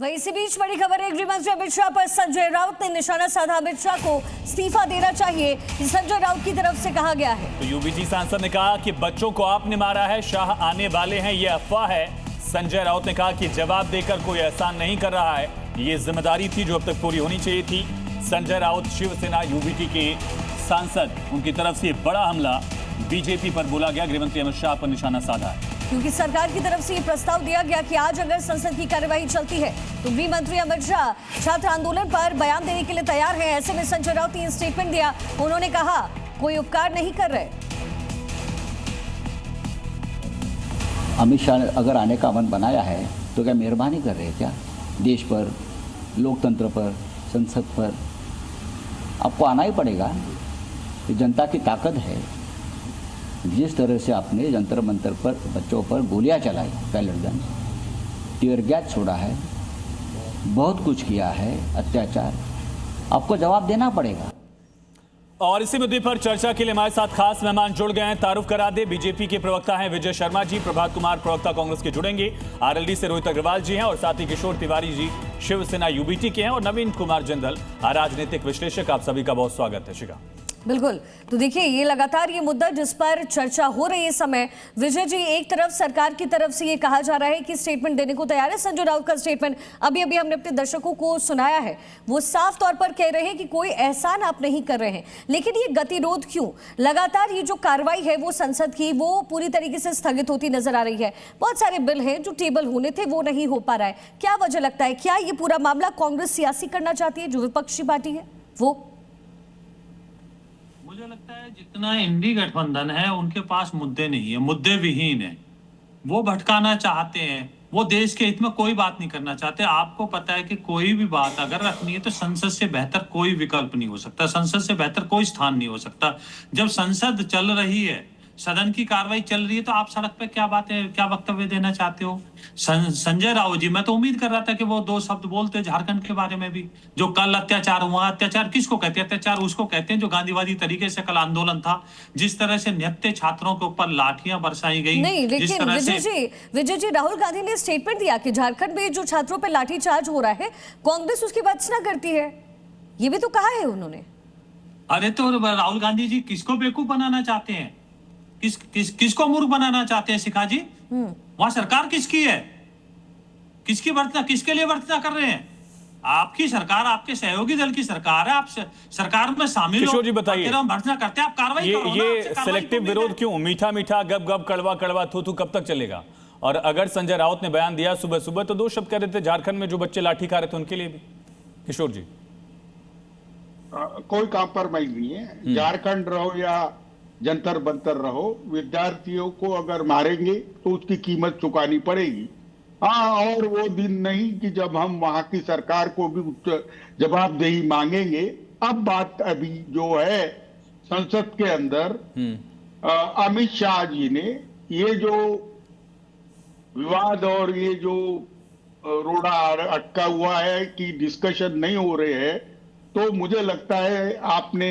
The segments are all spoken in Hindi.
वहीं इसी बीच बड़ी खबर है, गृह मंत्री अमित शाह पर संजय राउत ने निशाना साधा। अमित शाह को इस्तीफा देना चाहिए, संजय राउत की तरफ से कहा गया है। तो यूबीटी सांसद ने कहा कि बच्चों को आपने मारा है, शाह आने वाले हैं, ये अफवाह है। संजय राउत ने कहा कि जवाब देकर कोई एहसान नहीं कर रहा है, ये जिम्मेदारी थी जो अब तक पूरी होनी चाहिए थी। संजय राउत शिवसेना यूबीटी के सांसद, उनकी तरफ से बड़ा हमला बीजेपी पर बोला गया, गृहमंत्री अमित शाह पर निशाना साधा है। क्योंकि सरकार की तरफ से ये प्रस्ताव दिया गया कि आज अगर संसद की कार्यवाही चलती है तो गृह मंत्री अमित शाह छात्र आंदोलन पर बयान देने के लिए तैयार हैं। ऐसे में संजय राउत ने स्टेटमेंट दिया, उन्होंने कहा कोई उपकार नहीं कर रहे। अमित शाह ने अगर आने का मन बनाया है तो क्या मेहरबानी कर रहे हैं क्या देश पर, लोकतंत्र पर, संसद पर? आपको आना ही पड़ेगा। ये जनता की ताकत है। जिस तरह से आपने जंतर मंतर पर बच्चों पर गोलियां चलाई, पैलेट गन, टीयर गैस छोड़ा है, बहुत कुछ किया है, अत्याचार, आपको जवाब देना पड़ेगा। और इसी मुद्दे पर चर्चा के लिए हमारे साथ खास मेहमान जुड़ गए हैं। तारुफ करा दे, बीजेपी के प्रवक्ता हैं विजय शर्मा जी, प्रभात कुमार प्रवक्ता कांग्रेस के जुड़ेंगे, आरएलडी से रोहित अग्रवाल जी हैं और साथ ही किशोर तिवारी जी शिवसेना यूबीटी के हैं और नवीन कुमार जिंदल राजनीतिक विश्लेषक। आप सभी का बहुत स्वागत है। शिखा, बिल्कुल। तो देखिए, ये लगातार ये मुद्दा जिस पर चर्चा हो रही है इस समय, विजय जी, एक तरफ सरकार की तरफ से ये कहा जा रहा है कि स्टेटमेंट देने को तैयार है। संजय राउत का स्टेटमेंट अभी अभी हमने अपने दर्शकों को सुनाया है, वो साफ तौर पर कह रहे हैं कि कोई एहसान आप नहीं कर रहे हैं। लेकिन ये गतिरोध क्यों? लगातार ये जो कार्रवाई है वो संसद की, वो पूरी तरीके से स्थगित होती नजर आ रही है। बहुत सारे बिल हैं जो टेबल होने थे, वो नहीं हो पा रहा है। क्या वजह लगता है? क्या ये पूरा मामला कांग्रेस सियासी करना चाहती है, जो विपक्षी पार्टी है वो? मुझे लगता है जितना इंडी गठबंधन है उनके पास मुद्दे नहीं है, मुद्दे विहीन है। वो भटकाना चाहते हैं, वो देश के हित में कोई बात नहीं करना चाहते। आपको पता है कि कोई भी बात अगर रखनी है तो संसद से बेहतर कोई विकल्प नहीं हो सकता, संसद से बेहतर कोई स्थान नहीं हो सकता। जब संसद चल रही है, सदन की कार्रवाई चल रही है, तो आप सड़क पे क्या बातें, क्या वक्तव्य देना चाहते हो? संजय राउत जी, मैं तो उम्मीद कर रहा था कि वो दो शब्द बोलते झारखंड के बारे में भी। जो कल अत्याचार हुआ, अत्याचार किसको कहते हैं? अत्याचार उसको कहते हैं जो गांधीवादी तरीके से कल आंदोलन था, जिस तरह से निहत्थे छात्रों के ऊपर लाठियां बरसाई गई। नहीं, लेकिन विजय जी, राहुल गांधी ने स्टेटमेंट दिया कि झारखंड में जो छात्रों पर लाठीचार्ज हो रहा है, कांग्रेस उसकी वंचना करती है, ये भी तो कहा है उन्होंने। अरे तो राहुल गांधी जी किसको बेवकूफ बनाना चाहते हैं? किसको मूर्ख बनाना चाहते हैं शिखा जी? वहां सरकार किसकी है? किसकी वर्तना, किसके लिए वर्तना कर रहे हैं? आपकी सरकार, आपके सहयोगी दल की सरकार है, आप सरकार में शामिल हो, जी बताइए, वर्तना करते हैं, आप कार्रवाई करो ना। ये सिलेक्टिव विरोध क्यों? मीठा मीठा, गप गप, कड़वा कड़वा, थू थू कब तक चलेगा? और अगर संजय राउत ने बयान दिया सुबह सुबह, तो दो शब्द कह रहे थे झारखंड में जो बच्चे लाठी खा रहे थे उनके लिए भी। किशोर जी, कोई कॉम्प्रोमाइज नहीं है। झारखंड रहो या जंतर बंतर रहो, विद्यार्थियों को अगर मारेंगे तो उसकी कीमत चुकानी पड़ेगी। हाँ, और वो दिन नहीं कि जब हम वहां की सरकार को भी जवाबदेही मांगेंगे। अब बात अभी जो है संसद के अंदर अमित शाह जी ने ये जो विवाद और ये जो रोड़ा अटका हुआ है कि डिस्कशन नहीं हो रहे हैं, तो मुझे लगता है आपने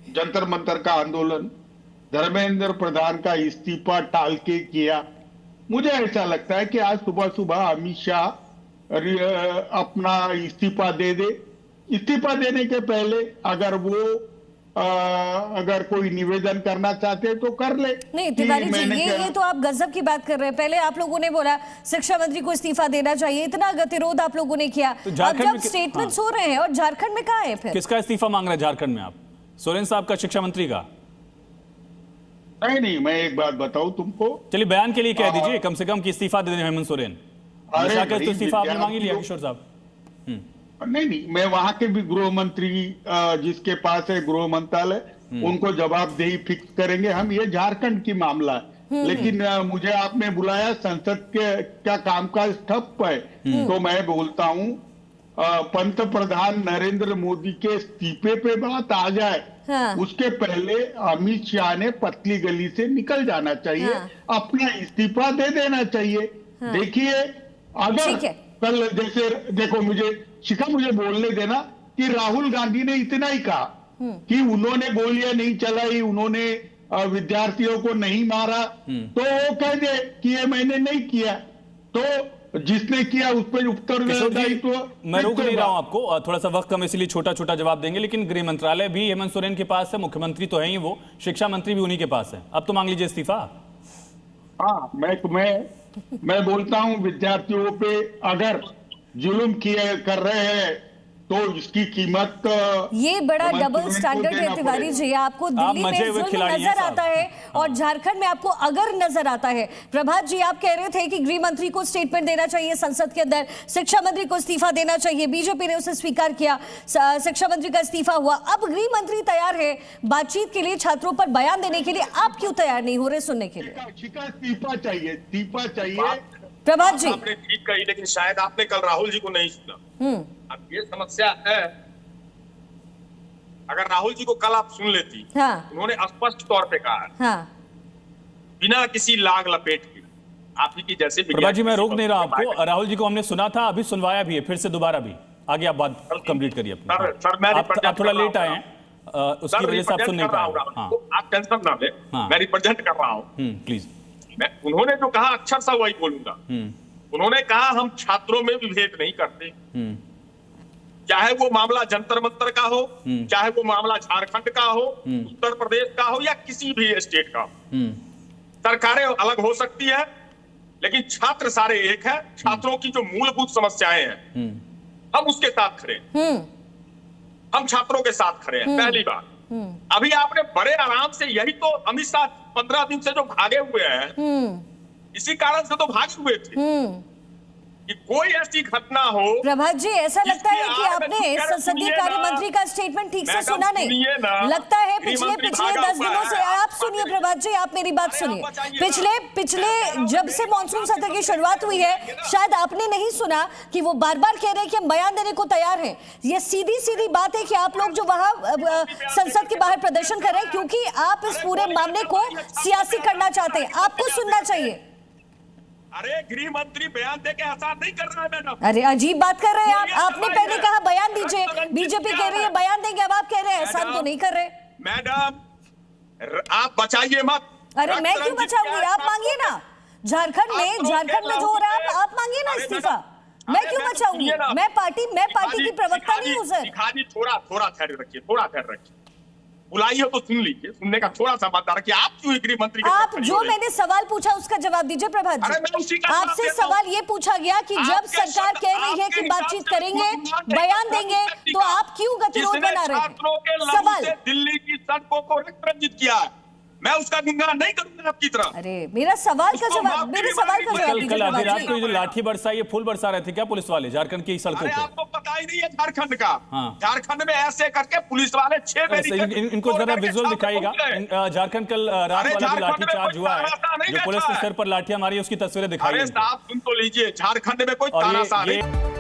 जंतर मंतर का आंदोलन, धर्मेंद्र प्रधान का इस्तीफा टाल के किया। मुझे ऐसा लगता है कि आज सुबह सुबह अमित शाह अपना इस्तीफा दे दे। इस्तीफा देने के पहले अगर वो अगर कोई निवेदन करना चाहते हैं तो कर ले। नहीं तिवारी जी, ये तो आप गजब की बात कर रहे हैं। पहले आप लोगों ने बोला शिक्षा मंत्री को इस्तीफा देना चाहिए, इतना गतिरोध आप लोगों ने किया। अब जब स्टेटमेंट्स हो रहे हैं और झारखंड में कहाँ है फिर? किसका इस्तीफा मांग रहे हैं झारखंड में आप? सोरेन साहब का, शिक्षा मंत्री का? नहीं, मैं एक बात बताऊं तुमको। चलिए बयान के लिए कह दीजिए कम से कम कि इस्तीफा दे दें हेमंत सोरेन। तो इस्तीफा आपने मांग लिया किशोर साहब? नहीं, मैं वहां के भी गृह मंत्री जिसके पास है गृह मंत्रालय, उनको जवाबदेही फिक्स करेंगे हम। ये झारखंड की मामला है। लेकिन मुझे आपने बुलाया, संसद के क्या कामकाज ठप है, तो मैं बोलता हूं पंतप्रधान नरेंद्र मोदी के इस्तीफे पे बात आ जाए, उसके पहले अमित शाह ने पतली गली से निकल जाना चाहिए, अपना इस्तीफा दे देना चाहिए। देखिए, अगर कल जैसे देखो, मुझे बोलने देना कि राहुल गांधी ने इतना ही कहा कि उन्होंने गोलियां नहीं चलाई, उन्होंने विद्यार्थियों को नहीं मारा, तो वो कह दे कि ये मैंने नहीं किया। तो जिसने किया उस पर उत्तरदायित्व मैं रोक नहीं रहा हूं आपको, थोड़ा सा वक्त कम, इसलिए छोटा छोटा जवाब देंगे। लेकिन गृह मंत्रालय भी हेमंत सोरेन के पास है, मुख्यमंत्री तो है ही वो, शिक्षा मंत्री भी उन्हीं के पास है। अब तो मांग लीजिए इस्तीफा। हाँ, मैं बोलता हूं, विद्यार्थियों पे अगर जुल्म कर रहे हैं तो इसकी कीमत ये बड़ा डबल स्टैंडर्ड है तिवारी जी। आपको दिल्ली में जुल्म नजर आता है और झारखंड में आपको अगर नजर आता है। प्रभात जी, आप कह रहे थे कि गृह मंत्री को स्टेटमेंट देना चाहिए संसद के अंदर, शिक्षा मंत्री को इस्तीफा देना चाहिए, बीजेपी ने उसे स्वीकार किया, शिक्षा मंत्री का इस्तीफा हुआ। अब गृह मंत्री तैयार है बातचीत के लिए, छात्रों पर बयान देने के लिए, आप क्यों तैयार नहीं हो रहे सुनने के लिए? इस्तीफा चाहिए। प्रभात जी, आपने ठीक कही, लेकिन शायद आपने कल राहुल जी को नहीं सुना। अब ये समस्या है, अगर राहुल जी को कल आप सुन लेती, हाँ, उन्होंने स्पष्ट तौर पे कहा है, हाँ, बिना किसी लाग लपेट के, आप ही की जैसे। प्रभात जी, मैं रोक नहीं रहा आपको, राहुल जी को हमने सुना था, अभी सुनवाया भी है, फिर से दोबारा भी। आगे आप बात कंप्लीट करिए अपनी। आप थोड़ा लेट आए हैं, उसकी वजह से आप सुन नहीं पाए। आप टेंशन ना ले, मैं रिप्रेजेंट कर रहा हूँ, प्लीज। उन्होंने जो कहा अक्षर सा वही बोलूंगा। उन्होंने कहा हम छात्रों में विभेद नहीं करते, चाहे वो मामला जंतर मंतर का हो, चाहे वो मामला झारखंड का हो, उत्तर प्रदेश का हो, या किसी भी स्टेट का हो। सरकारें अलग हो सकती है, लेकिन छात्र सारे एक है। छात्रों की जो मूलभूत समस्याएं हैं, हम उसके साथ खड़े हैं, हम छात्रों के साथ खड़े हैं। पहली बात, अभी आपने बड़े आराम से, यही तो अमित शाह 15 दिन से जो भागे हुए हैं, इसी कारण से तो भागे हुए थे कि कोई ऐसी घटना हो। प्रभात जी, ऐसा लगता है कि आपने संसदीय कार्य मंत्री का स्टेटमेंट ठीक से सुना नहीं। लगता है पिछले 10 दिनों से, आप सुनिए प्रभात जी, आप मेरी बात सुनिए। पिछले जब से मानसून सत्र की शुरुआत हुई है, शायद आपने नहीं सुना कि वो बार बार कह रहे हैं कि हम बयान देने को तैयार हैं। ये सीधी सीधी बात है कि आप लोग जो वहां संसद के बाहर प्रदर्शन कर रहे हैं, क्योंकि आप इस पूरे मामले को सियासी करना चाहते हैं। आपको सुनना चाहिए। अरे गृह मंत्री बयान दे के आसान नहीं कर रहा है मैडम। अरे अजीब बात कर रहे हैं आप। आपने पहले कहा बयान दीजिए, बीजेपी कह रही है बयान देंगे, अब आप कह रहे हैं आसान तो नहीं कर रहे। मैडम आप बचाइए मत। अरे मैं क्यों बचाऊंगी, आप मांगिए ना। झारखंड में जो हो रहा है, आप मांगिए ना इस्तीफा। मैं क्यों बचाऊंगी? मैं पार्टी की प्रवक्ता नहीं हूँ सर। थोड़ा धैर्य रखिए, बुलाइए तो सुन लीजिए, सुनने का थोड़ा सा मतदार कि आप क्यों गृह मंत्री के आप जो मैंने सवाल पूछा उसका जवाब दीजिए प्रभात जी। आपसे सवाल ये पूछा गया कि जब सरकार कह रही है कि बातचीत करेंगे, बयान देंगे, तो आप क्यों गतिरोध बना रहे हैं? सवाल, दिल्ली की सड़कों को रंजित किया है, मैं उसका गुणगान नहीं करूंगा आपकी तरह। अरे मेरा सवाल का जवाब दीजिए। कल आधी रात को जो लाठी बरसाई, फूल बरसा रहे थे क्या पुलिस वाले झारखंड की सड़कों पे? आपको पता ही नहीं है झारखंड का। झारखंड में ऐसे करके पुलिस वाले 6 इनको जरा विजुअल दिखाइएगा। झारखंड कल रात वाला जो लाठी चार्ज हुआ है, जो पुलिस ने सर पर लाठियां मारी, उसकी तस्वीरें दिखाई। साहब सुन तो लीजिए, झारखंड में कोई तानाशाह नहीं।